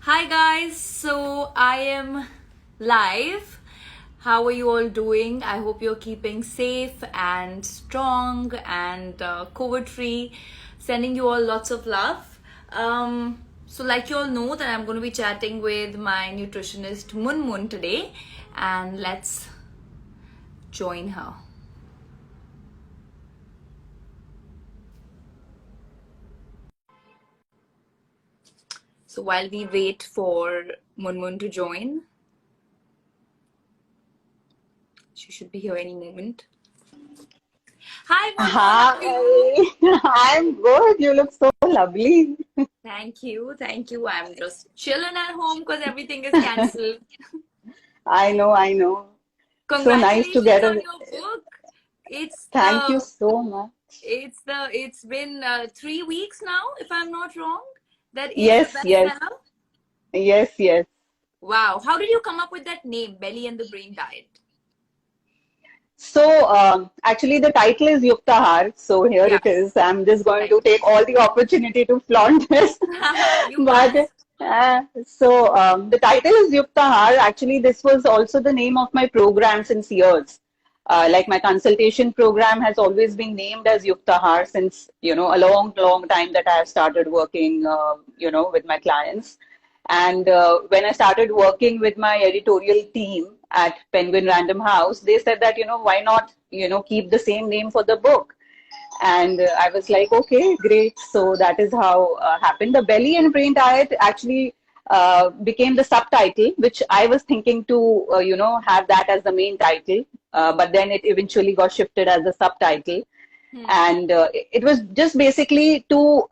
Hi guys, so I am live. How are you all doing? I hope you're keeping safe and strong and COVID free. Sending you all lots of love. Like you all know, that I'm going to be chatting with my nutritionist Mun today, and let's join her. So while we wait for Mun to join, she should be here any moment. Hi Mun, how are you? Hi, I'm good. You look so lovely. Thank you. Thank you. I'm just chilling at home because everything is cancelled. I know, I know. So nice to Congratulations get on a. your book. It's Thank you the so much. it's been 3 weeks now, if I'm not wrong. That is the Yes, yes, bestseller. yes, yes. Wow. How did you come up with that name, Belly and the Brain Diet? So, actually, the title is Yuktahar. So, here Yeah, it is. I'm just going right. to take all the opportunity to flaunt this. You But must. the title is Yuktahar. Actually, this was also the name of my program since years. Like my consultation program has always been named as Yuktahar since, a long, long time that I have started working, with my clients. And when I started working with my editorial team at Penguin Random House, they said that, why not, keep the same name for the book? And I was like, okay, great. So that is how happened. The Belly and Brain Diet actually became the subtitle, which I was thinking to, have that as the main title. But then it eventually got shifted as the subtitle. Hmm. And it was just basically to,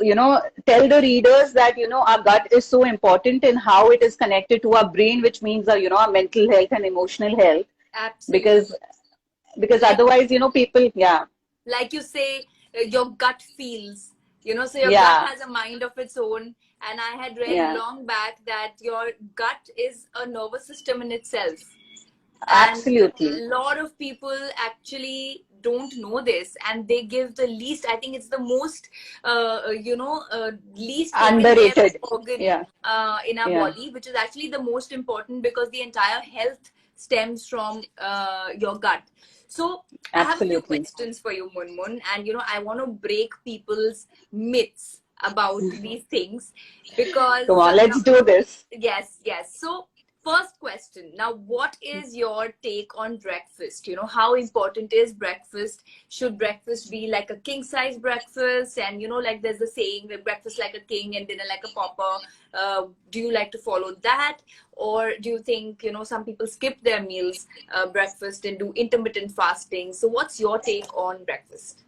tell the readers that, our gut is so important in how it is connected to our brain, which means, our mental health and emotional health. Absolutely. Because, because Like otherwise, people, yeah, like you say, your gut feels, so your gut yeah, has a mind of its own. And I had read yeah, long back that your gut is a nervous system in itself. And absolutely. a lot of people actually don't know this, and they give the least, I think it's the most least taken care of Underrated. organ Yeah, in our yeah, body, which is actually the most important, because the entire health stems from your gut. So I have a few absolutely. questions for you, Munmun, and I want to break people's myths about these things, Come because on, let's do this. yes, yes. So, first question. Now, what is your take on breakfast? How important is breakfast? Should breakfast be like a king size breakfast? And, like there's a saying that breakfast like a king and dinner like a pauper. Do you like to follow that? Or do you think, some people skip their meals, breakfast, and do intermittent fasting? So, what's your take on breakfast?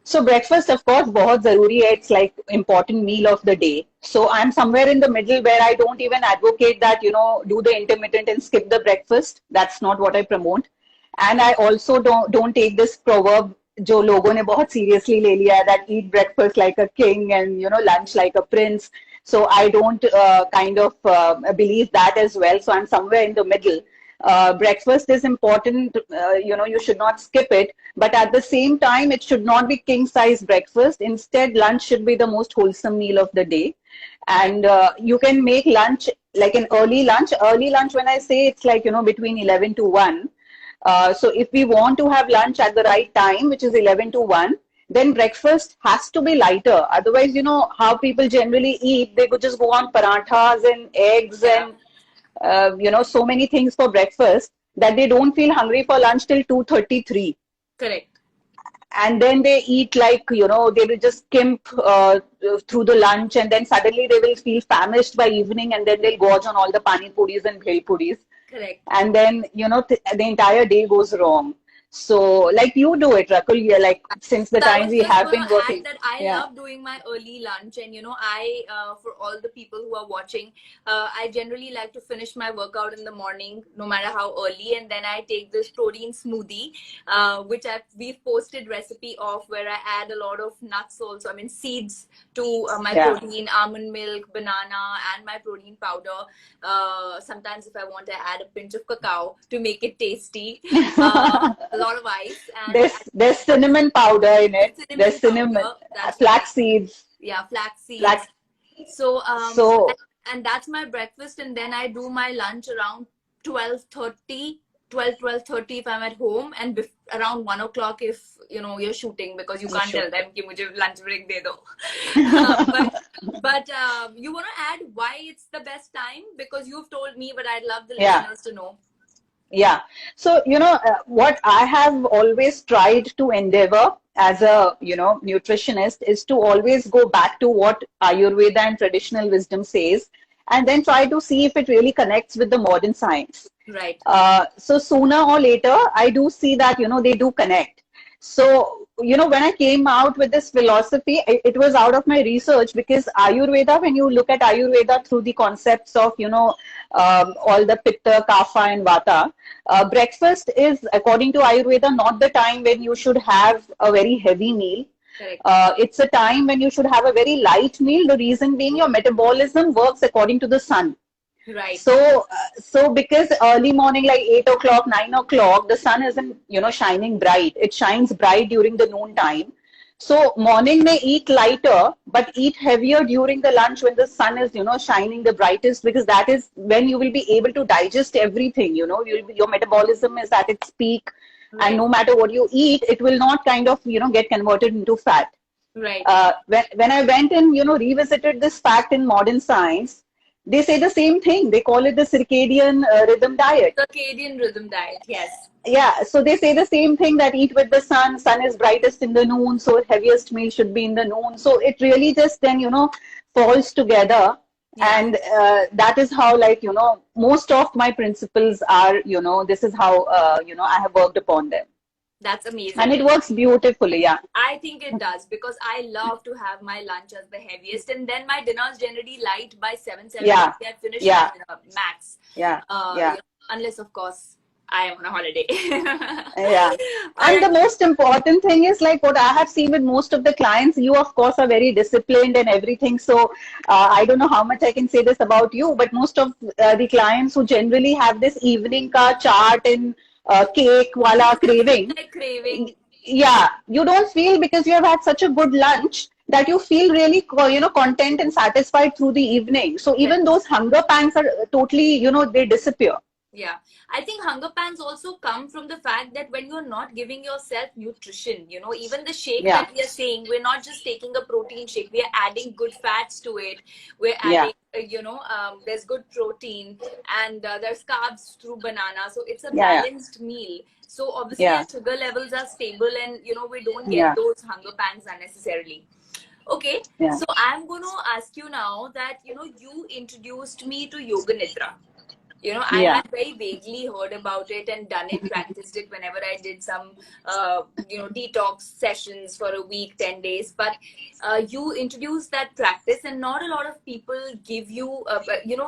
So breakfast, of course, बहुत जरूरी है. It's like important meal of the day. So I'm somewhere in the middle where I don't even advocate that, do the intermittent and skip the breakfast. That's not what I promote. And I also don't take this proverb जो लोगों ने बहुत seriously ले लिया है, that eat breakfast like a king and, lunch like a prince. So I don't kind of believe that as well. So I'm somewhere in the middle. Breakfast is important. You should not skip it, but at the same time, it should not be king size breakfast. Instead, lunch should be the most wholesome meal of the day. Right. And you can make lunch like an early lunch. Early lunch, when I say, it's like, between 11 to 1. So if we want to have lunch at the right time, which is 11 to 1, then breakfast has to be lighter. Otherwise, how people generally eat, they could just go on paranthas and eggs Yeah, and so many things for breakfast that they don't feel hungry for lunch till 2:33. correct. And then they eat like, they will just skimp through the lunch, and then suddenly they will feel famished by evening, and then they'll gorge on all the pani puris and bhel puris. Correct. And then, the entire day goes wrong. So, like you do it, Rakul, yeah, like since the So I time was we just have going to been add working. that I Yeah, love doing my early lunch, and for all the people who are watching, I generally like to finish my workout in the morning, no matter how early, and then I take this protein smoothie, which we've posted recipe of, where I add a lot of nuts also. I mean seeds to my yeah. protein, almond milk, banana, and my protein powder. Sometimes if I want, I add a pinch of cacao to make it tasty. A lot of ice, and There's cinnamon powder in the it. There's cinnamon cinnamon, powder. That's right. flax seeds, Yeah, flax seeds. flax. So So and that's my breakfast, and then I do my lunch around 12:30, 12:30 if I'm at home, and around 1 o'clock if you're shooting, because you can't tell them कि मुझे lunch break दे दो. But you want to add why it's the best time, because you've told me, but I'd love the listeners to know. Yeah. So, what I have always tried to endeavor as a, nutritionist is to always go back to what Ayurveda and traditional wisdom says, and then try to see if it really connects with the modern science. Right. So sooner or later, I do see that, they do connect. So, when I came out with this philosophy, it was out of my research, because Ayurveda, when you look at Ayurveda through the concepts of, all the Pitta, Kapha and Vata, breakfast is, according to Ayurveda, not the time when you should have a very heavy meal. It's a time when you should have a very light meal. The reason being, your metabolism works according to the sun. Right. So because early morning, like 8 o'clock, 9 o'clock, the sun isn't, shining bright. It shines bright during the noon time. So morning may eat lighter, but eat heavier during the lunch when the sun is, shining the brightest, because that is when you will be able to digest everything. Your metabolism is at its peak, and no matter what you eat, it will not kind of, get converted into fat. Right. When I went and, revisited this fact in modern science, they say the same thing. They call it the circadian rhythm diet. Circadian rhythm diet, yes. Yeah, so they say the same thing, that eat with the sun. Sun is brightest in the noon, so heaviest meal should be in the noon. So it really just then, falls together. Yeah. And that is how, like, most of my principles are, this is how, I have worked upon them. That's amazing. And it works beautifully, yeah. I think it does, because I love to have my lunch as the heaviest, and then my dinner is generally light by 7:30. Yeah. I finish my dinner, max. Yeah. Unless, of course, I am on a holiday. Yeah. And the most important thing is, like, what I have seen with most of the clients, you of course are very disciplined and everything. So I don't know how much I can say this about you, but most of the clients who generally have this evening ka chart and cake wala craving. Yeah, you don't feel, because you have had such a good lunch, that you feel really, content and satisfied through the evening. So even those hunger pangs are totally, they disappear. Yeah, I think hunger pangs also come from the fact that when you're not giving yourself nutrition, even the shake that we are saying, we're not just taking a protein shake, we are adding good fats to it. We're adding, there's good protein, and there's carbs through banana. So it's a balanced meal. So obviously our sugar levels are stable, and, we don't get those hunger pangs unnecessarily. Okay, so I'm going to ask you now that, you introduced me to Yoga Nidra. I had very vaguely heard about it and done it, practiced it whenever I did some, detox sessions for a week, 10 days. But you introduced that practice, and not a lot of people give you,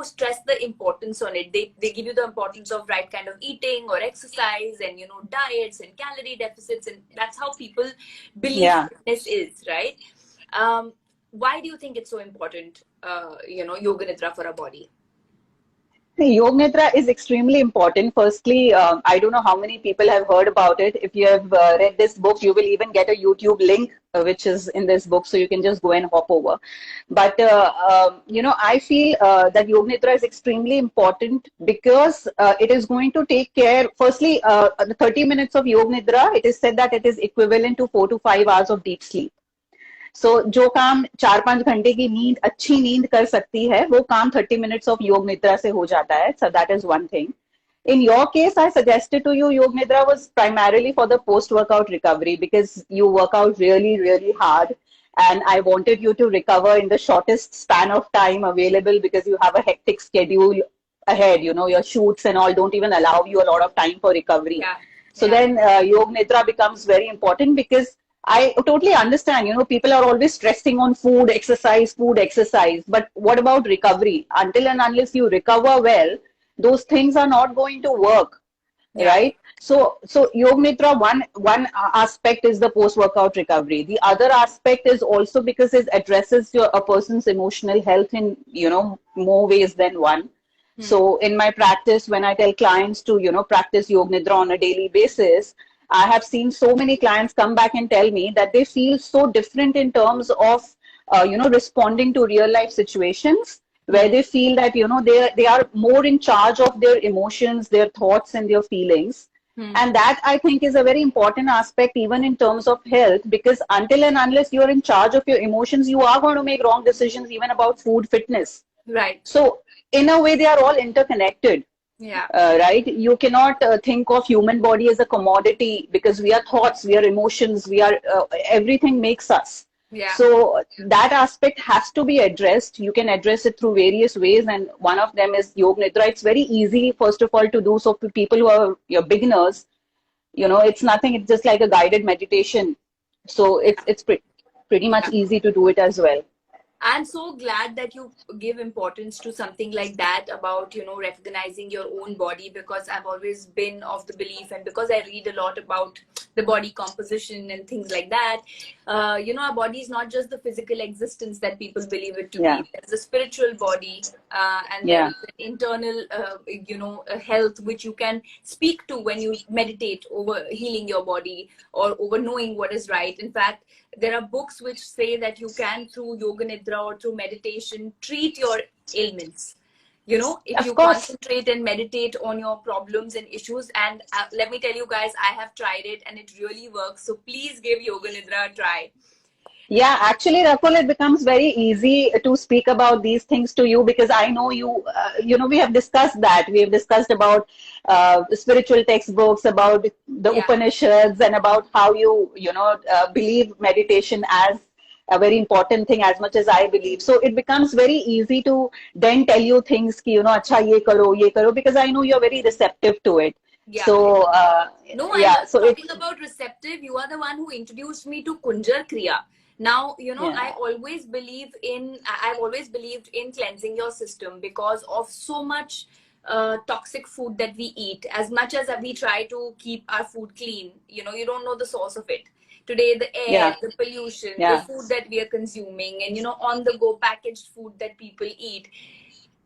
stress the importance on it. They give you the importance of right kind of eating or exercise and, diets and calorie deficits. And that's how people believe fitness is, right? Why do you think it's so important, Yoga Nidra for our body? Yoga Nidra is extremely important. Firstly, I don't know how many people have heard about it. If you have read this book, you will even get a YouTube link, which is in this book, so you can just go and hop over. But, I feel that Yoga Nidra is extremely important, because it is going to take care, firstly, the 30 minutes of Yoga Nidra, it is said that it is equivalent to 4 to 5 hours of deep sleep. So, जो काम 4-5 घंटे की नींद, अच्छी नींद कर सकती है, वो काम 30 minutes of Yoga Nidra से हो जाता है. So that is one thing. In your case, I suggested to you, Yoga Nidra was primarily for the post-workout recovery, because you work out really, really hard. And I wanted you to recover in the shortest span of time available, because you have a hectic schedule ahead. Your shoots and all don't even allow you a lot of time for recovery. So then Yoga Nidra becomes very important, because I totally understand, people are always stressing on food, exercise. But what about recovery? Until and unless you recover well, those things are not going to work, right? So Yoga Nidra, one aspect is the post-workout recovery. The other aspect is also because it addresses a person's emotional health in, more ways than one. So in my practice, when I tell clients to, practice Yoga Nidra on a daily basis, I have seen so many clients come back and tell me that they feel so different in terms of, responding to real life situations, where they feel that, you know, they are more in charge of their emotions, their thoughts, and their feelings. And that, I think, is a very important aspect even in terms of health, because until and unless you're in charge of your emotions, you are going to make wrong decisions even about food, fitness. Right. So in a way, they are all interconnected. Yeah. Right? You cannot think of human body as a commodity, because we are thoughts, we are emotions, we are everything makes us. Yeah. So that aspect has to be addressed. You can address it through various ways, and one of them is Yoga Nidra. It's very easy, first of all, to do. So for people who are your beginners, you know, it's nothing. It's just like a guided meditation. So it's pretty much easy to do it as well. I'm so glad that you give importance to something like that about, you know, recognizing your own body, because I've always been of the belief, and because I read a lot about the body composition and things like that, you know, our body is not just the physical existence that people believe it to be. There's a spiritual body, and there's an internal, you know, health which you can speak to when you meditate over healing your body or over knowing what is right. In fact, there are books which say that you can, through Yoga Nidra or through meditation, treat your ailments. You know, if you concentrate and meditate on your problems and issues. And let me tell you guys, I have tried it and it really works. So please give Yoga Nidra a try. Yeah, actually, Rakul, it becomes very easy to speak about these things to you, because I know you, you know, we have discussed that. We have discussed about spiritual textbooks, about the Upanishads, and about how you know, believe meditation as a very important thing, as much as I believe. So it becomes very easy to then tell you things, ki, you know, acha ye karo, because I know you're very receptive to it. Yeah. So, no, I'm not talking about receptive. You are the one who introduced me to Kunjar Kriya. Now, you know, I've always believed in cleansing your system because of so much toxic food that we eat. As much as we try to keep our food clean, you know, you don't know the source of it. Today, the air, the pollution, the food that we are consuming, and, you know, on the go packaged food that people eat.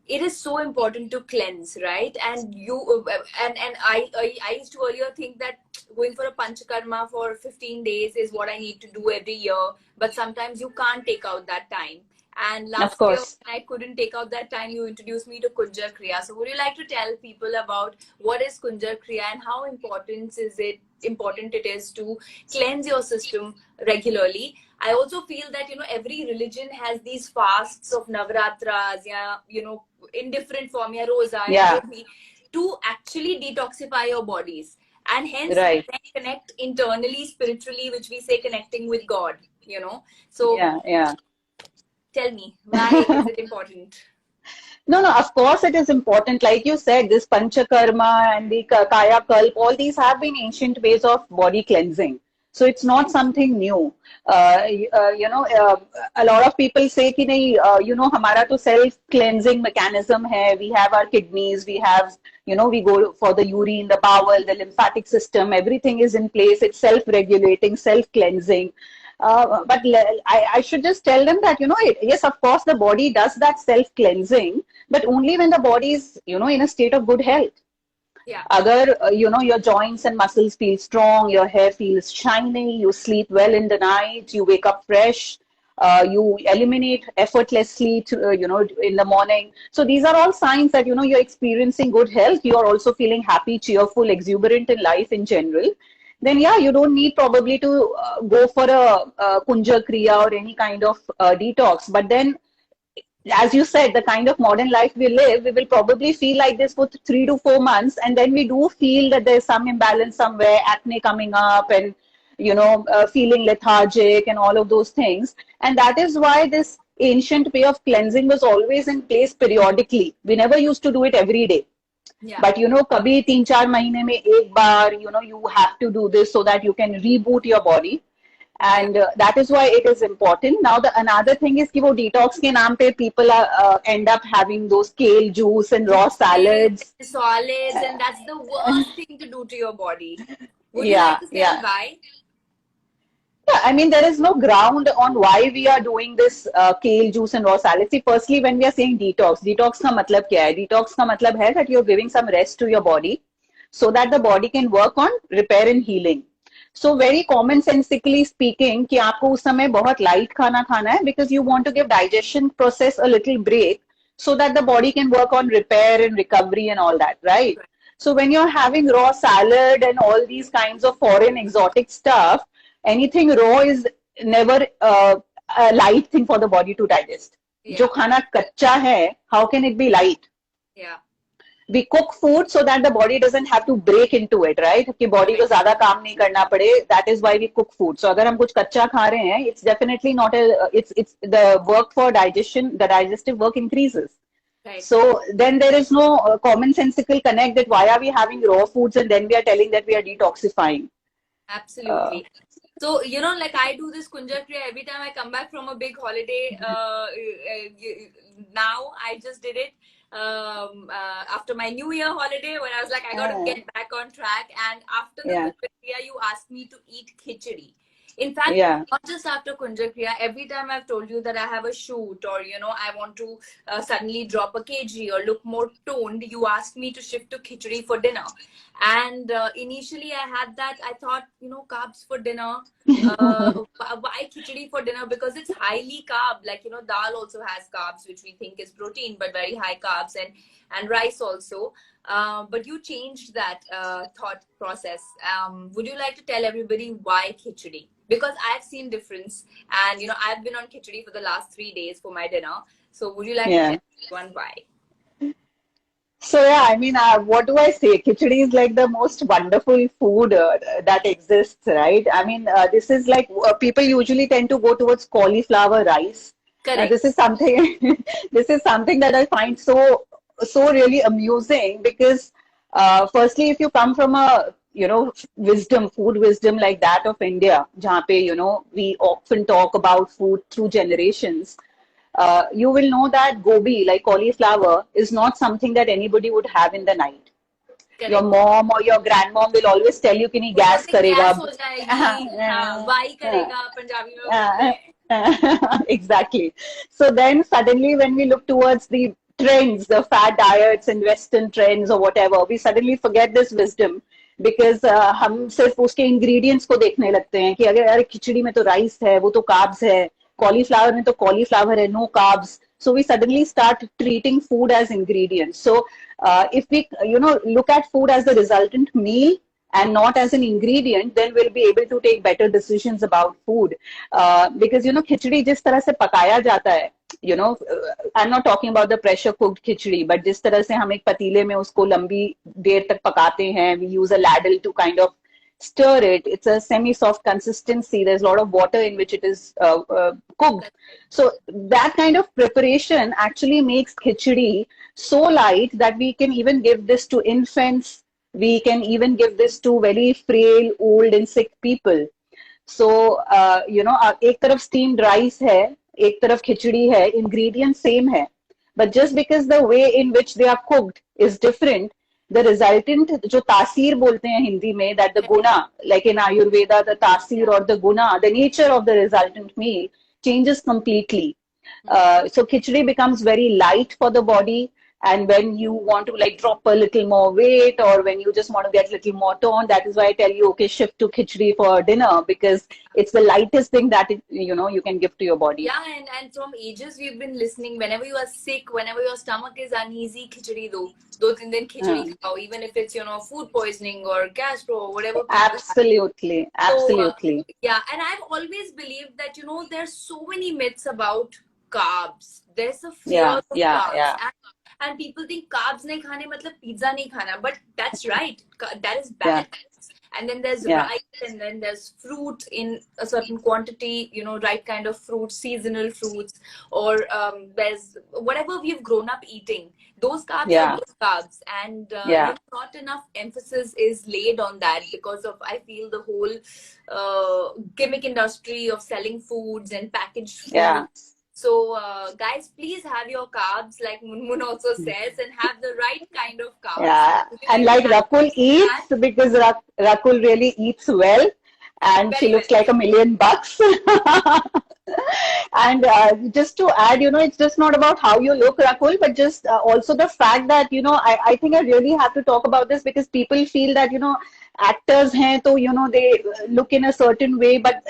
It is so important to cleanse, right? And I used to earlier think that going for a panchakarma for 15 days is what I need to do every year, but sometimes you can't take out that time. And last year, when I couldn't take out that time, you introduced me to Kunjar Kriya. So would you like to tell people about what is Kunjar Kriya and how important it is to cleanse your system regularly? I also feel that, you know, every religion has these fasts of Navratras, you know, in different form, Roza, to actually detoxify your bodies. And hence, connect internally, spiritually, which we say connecting with God, you know. So, tell me, why is it important? No, of course it is important. Like you said, this Panchakarma and the Kaya Kalp, all these have been ancient ways of body cleansing. So it's not something new. You know, a lot of people say कि नहीं, you know, हमारा तो self-cleansing mechanism है. We have our kidneys, we have, you know, we go for the urine, the bowel, the lymphatic system, everything is in place. It's self-regulating, self-cleansing. But I should just tell them that, you know, yes, of course, the body does that self-cleansing, but only when the body is, you know, in a state of good health. Yeah. Agar, you know, your joints and muscles feel strong, your hair feels shiny, you sleep well in the night, you wake up fresh, you eliminate effortlessly, you know, in the morning. So these are all signs that, you know, you're experiencing good health. You are also feeling happy, cheerful, exuberant in life in general. Then you don't need probably to go for a Kunja Kriya or any kind of detox. But then, as you said, the kind of modern life we live, we will probably feel like this for 3 to 4 months. And then we do feel that there's some imbalance somewhere, acne coming up and, you know, feeling lethargic and all of those things. And that is why this ancient way of cleansing was always in place periodically. We never used to do it every day. Yeah. But, you know, kabhi 3-4 mahine mein ek baar, you know, you have to do this so that you can reboot your body. And that is why it is important. Now, another thing is कि वो detox के नाम पे people end up having those kale juice and raw salads. Solids, and that's the worst thing to do to your body. Would you like to say why? Yeah, I mean, there is no ground on why we are doing this kale juice and raw salad. See, firstly, when we are saying detox का मतलब क्या है? Detox का मतलब है that you're giving some rest to your body so that the body can work on repair and healing. So very common sensically speaking कि आपको उस समय बहुत light खाना खाना है because you want to give digestion process a little break so that the body can work on repair and recovery and all that, right? So when you're having raw salad and all these kinds of foreign exotic stuff, anything raw is never a light thing for the body to digest. Yeah. जो खाना कच्चा है, how can it be light? Yeah. We cook food so that the body doesn't have to break into it, right? कि body को ज़्यादा काम नहीं करना पड़े. That is why we cook food. So अगर हम कुछ कच्चा खा रहे हैं, it's definitely not it's the work for digestion, the digestive work increases. Right. So then there is no commonsensical connect that why are we having raw foods and then we are telling that we are detoxifying. Absolutely. So, you know, like I do this Kunja Kriya every time I come back from a big holiday. Now I just did it after my New Year holiday when I was like, I got to get back on track. And after the Kunja Kriya, you asked me to eat khichdi. In fact, not just after Kunja Kriya, every time I've told you that I have a shoot or, you know, I want to suddenly drop a kg or look more toned, you asked me to shift to khichdi for dinner. And initially I had that, I thought, you know, carbs for dinner. Why khichdi for dinner? Because it's highly carb. Like, you know, dal also has carbs, which we think is protein, but very high carbs, and rice also. But you changed that thought process. Would you like to tell everybody why khichdi? Because I've seen difference, and, you know, I've been on khichdi for the last 3 days for my dinner. So would you like to tell everyone why? So yeah, I mean, what do I say? Khichdi is like the most wonderful food that exists, right? I mean, this is like people usually tend to go towards cauliflower rice. Correct. This is something. This is something that I find so really amusing because, firstly, if you come from a food wisdom like that of India, जहाँ पे we often talk about food through generations. You will know that gobi, like cauliflower, is not something that anybody would have in the night. Correct. Your mom or your grandmom will always tell you कि नहीं gas करेगा. Gas हो जाएगी, Y करेगा पंजाबी में. Exactly. So then suddenly when we look towards the trends, the fad diets and Western trends or whatever, we suddenly forget this wisdom because हम सिर्फ उसके ingredients को देखने लगते हैं कि अगर खिचड़ी में तो rice है, वो तो carbs है. Cauliflower mein to cauliflower hai, no carbs. So we suddenly start treating food as ingredients. So if we look at food as the resultant meal and not as an ingredient, then we'll be able to take better decisions about food. Because khichdi jis tarah se pakaya jata hai, I'm not talking about the pressure cooked khichdi, but jis tarah se hum ek patile mein usko lambi der tak pakate hain, we use a ladle to kind of stir it. It's a semi-soft consistency. There's a lot of water in which it is cooked. So that kind of preparation actually makes khichdi so light that we can even give this to infants. We can even give this to very frail, old and sick people. So, एक तरफ steamed rice है, एक तरफ khichdi है, ingredients same है. But just because the way in which they are cooked is different, the resultant, जो तासीर बोलते हैं हिंदी में, that the guna, like in Ayurveda, the तासीर or the guna, the nature of the resultant meal changes completely. So khichdi becomes very light for the body. And when you want to like drop a little more weight or when you just want to get a little more tone, that is why I tell you, okay, shift to khichdi for dinner because it's the lightest thing that you can give to your body. Yeah, and from ages we've been listening, whenever you are sick, whenever your stomach is uneasy, khichdi do. 2-3 दिन khichdi khao, even if it's food poisoning or gastro or whatever. Absolutely. Absolutely. So, yeah, and I've always believed that there's so many myths about carbs. There's a fear of carbs. And people think carbs nahi khane matlab pizza nahi khana, but that's right. That is bad. And then there's rice, and then there's fruit in a certain quantity, right kind of fruit, seasonal fruits, or there's whatever we've grown up eating. Those carbs are those carbs, and not enough emphasis is laid on that because of, I feel, the whole gimmick industry of selling foods and packaged foods. Yeah. So, guys, please have your carbs, like Munmun also says, and have the right kind of carbs. Yeah, and like Rakul eats, because Rakul really eats well, and she looks like $1 million. And just to add, it's just not about how you look, Rakul, but just also the fact that, I think I really have to talk about this because people feel that, actors hain, so, they look in a certain way, but,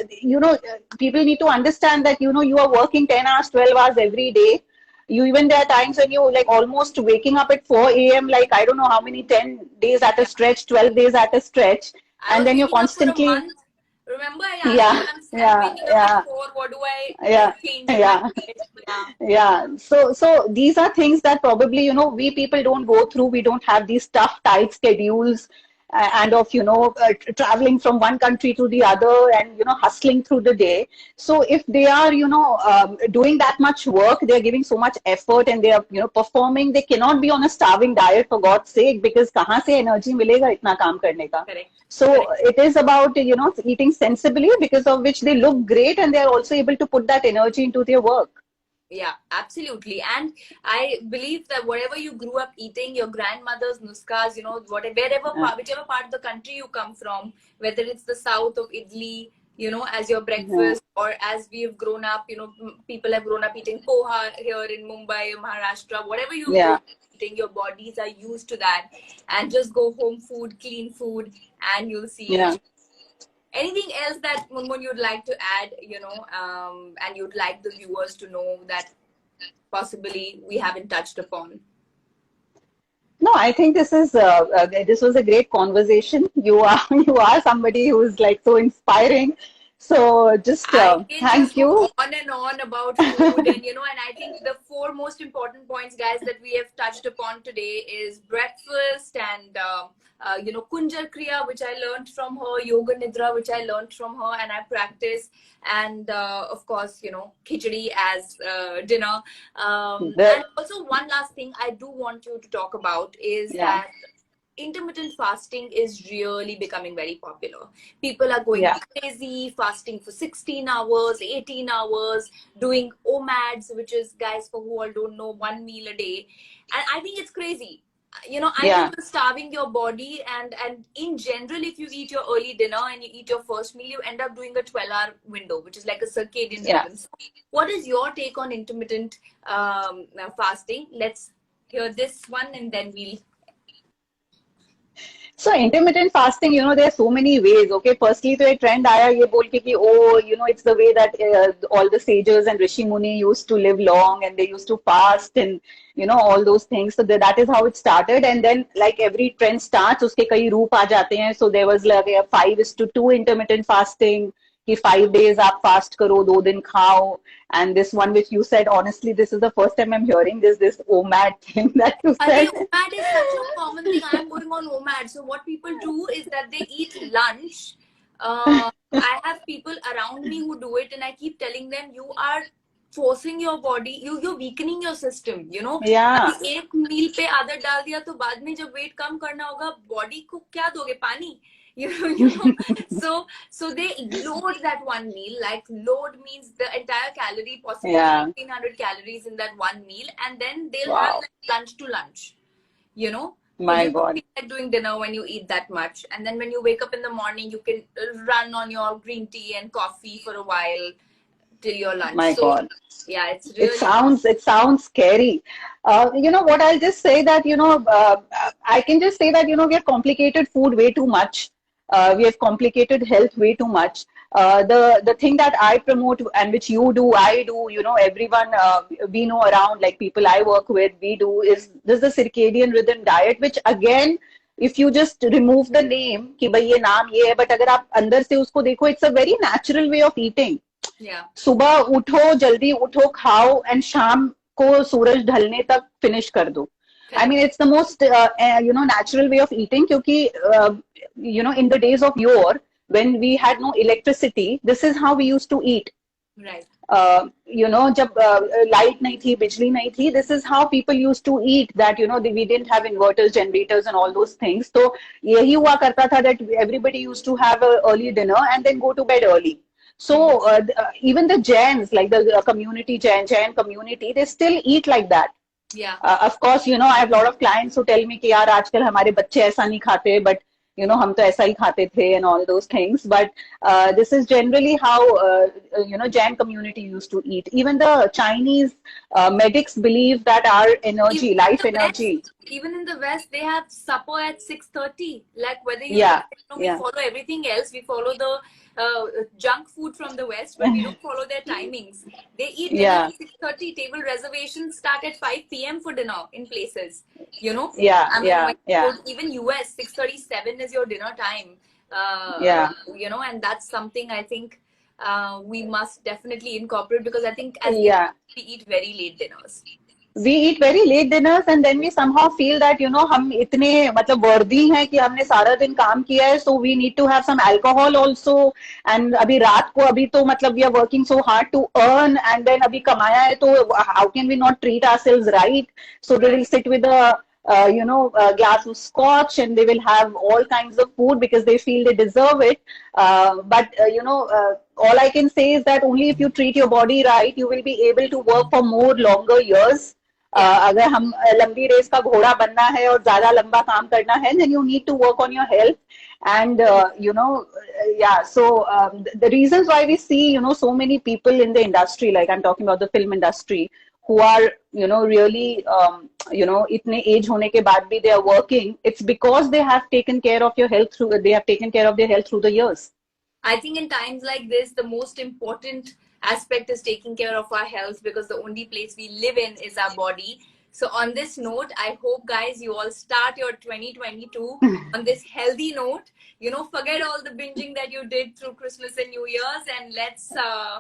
people need to understand that, you are working 10 hours, 12 hours every day. Even there are times when you like almost waking up at 4 a.m. like I don't know how many 10 days at a stretch, 12 days at a stretch, I and was then you're waking up for a constantly month. Remember, I asked you, yeah I'm yeah waking up at yeah 4. What do I yeah change in my yeah diet? Yeah, yeah. So these are things that probably, we people don't go through. We don't have these tough, tight schedules, and of, traveling from one country to the other and, hustling through the day. So if they are, doing that much work, they're giving so much effort and they are, performing, they cannot be on a starving diet for God's sake, because kahan se energy milega itna kaam karne ka? correct. So Correct. it is about, eating sensibly, because of which they look great and they are also able to put that energy into their work. Yeah, absolutely. And I believe that whatever you grew up eating, your grandmother's nuskas, whatever, whichever part of the country you come from, whether it's the south of Italy, as your Yeah. breakfast, or as we've grown up, people have grown up eating poha here in Mumbai, Maharashtra, whatever you've grown Yeah. up eating, your bodies are used to that. And just go home food, clean food, and you'll see. Yeah. Anything else that Munmun you'd like to add, and you'd like the viewers to know that possibly we haven't touched upon? No, I think this was a great conversation. You are you are somebody who's like so inspiring. So just I can just thank go you. on and on about food, and I think the 4 most important points, guys, that we have touched upon today is breakfast and Kunjar Kriya, which I learned from her, Yoga Nidra, which I learned from her, and I practice, and of course, khichdi as dinner. The And also one last thing I do want you to talk about is yeah that intermittent fasting is really becoming very popular. People are going yeah crazy, fasting for 16 hours, 18 hours, doing OMADs, which is, guys, for who all don't know, 1 meal a day. And I think it's crazy. I know yeah you're starving your body, and in general, if you eat your early dinner and you eat your first meal, you end up doing a 12-hour window, which is like a circadian yeah. rhythm. So what is your take on intermittent fasting? Let's hear this one, and then we'll. So intermittent fasting, there are so many ways. Okay, firstly, तो एक trend आया ये बोल के कि it's the way that all the sages and Rishi Muni used to live long and they used to fast and all those things. So that is how it started. And then like every trend starts, उसके कई रूप आ जाते हैं. So there was like a 5:2 intermittent fasting. कि 5 days आप fast करो, 2 दिन खाओ. And this one which you said, honestly, this is the first time I'm hearing this OMAD thing that you Arey, said. OMAD is such a common thing. I'm going on OMAD. So what people do is that they eat lunch. I have people around me who do it, and I keep telling them, you are forcing your body, you're weakening your system. Yeah. अभी एक मील पे आदत डाल दिया तो बाद में जब वेट कम करना होगा बॉडी को क्या दोगे पानी so they load that one meal. Like load means the entire calorie, possibly Yeah. 1500 calories in that one meal, and then they'll have Wow. like lunch to lunch. So My you don't God. feel like doing dinner when you eat that much, and then when you wake up in the morning, you can run on your green tea and coffee for a while till your lunch. My So God. yeah, it's It really sounds scary. You know what? I'll just say that, I can just say that, we have complicated food way too much. We have complicated health way too much. The thing that I promote and which you do, I do, everyone we know around, like people I work with, we do is this the circadian rhythm diet, which again, if you just remove the name, कि भाई ये नाम ये है, but अगर आप अंदर से उसको देखो, it's a very natural way of eating. yeah. सुबह उठो, जल्दी उठो, खाओ, एंड शाम को सूरज ढलने तक फिनिश कर दो. I mean, it's the most, natural way of eating, क्योंकि, in the days of yore, when we had no electricity, this is how we used to eat. Right. जब लाइट नहीं थी, बिजली नहीं थी, this is how people used to eat, that, we didn't have inverters, generators and all those things. तो यही हुआ करता था that everybody used to have a early dinner and then go to bed early. So even the Jains, like the Jain community, they still eat like that. Yeah. Of course, I have a lot of clients who tell me कि यार आजकल हमारे बच्चे ऐसा नहीं खाते, but हम तो ऐसा ही खाते थे and all those things. But this is generally how Jain community used to eat. Even the Chinese medics believe that our energy, life energy. Even in the West, they have supper at 6:30. Like whether you Yeah, we yeah. follow everything else. We follow the junk food from the West, but we don't follow their timings. They eat dinner Yeah, at 6:30. Table reservations start at 5 p.m. for dinner in places. You know, yeah, I mean, yeah, when you yeah, go to even US, 6:37 is your dinner time. yeah, You know, and that's something I think we must definitely incorporate, because I think as Indians, yeah. we eat very late dinners. We eat very late dinners and then we somehow feel that हम इतने मतलब worthy हैं कि हमने सारा दिन काम किया है, so we need to have some alcohol also. And अभी रात को अभी तो मतलब we are working so hard to earn, and then अभी कमाया है तो how can we not treat ourselves right? So they will Right. sit with a glass of scotch, and they will have all kinds of food because they feel they deserve it. But all I can say is that only if you treat your body right, you will be able to work for more longer years. Yeah. अगर हम लंबी race का घोड़ा बनना है और ज्यादा लंबा काम करना है, then you need to work on your health. And yeah, so the reasons why we see so many people in the industry, like I'm talking about the film industry, who are really इतने age होने के बाद भी they are working, it's because they have taken care of your health through they have taken care of their health through the years. I think in times like this, the most important aspect is taking care of our health, because the only place we live in is our body. So, on this note, I hope, guys, you all start your 2022 on this healthy note. You know, forget all the binging that you did through Christmas and New Year's, and let's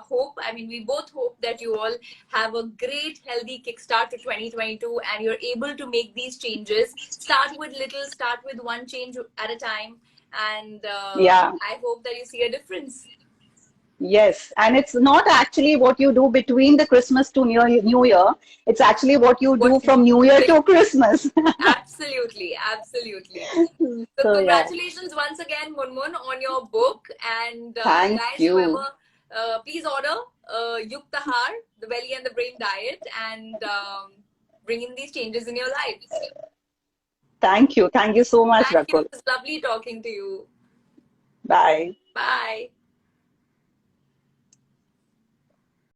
hope. I mean, we both hope that you all have a great, healthy kickstart to 2022 and you're able to make these changes. Start with little, start with one change at a time, and Yeah. I hope that you see a difference. Yes, and it's not actually what you do between the Christmas to New Year. It's actually what you What do you from New Year do. to Christmas. Absolutely, absolutely. So So yeah, congratulations once again, Munmun, on your book. And thank guys, you. whoever, please order Yukta Har, the belly and the brain diet, and bring in these changes in your life. Thank you. Thank you so much, Thank you. Rakul. It was lovely talking to you. Bye. Bye.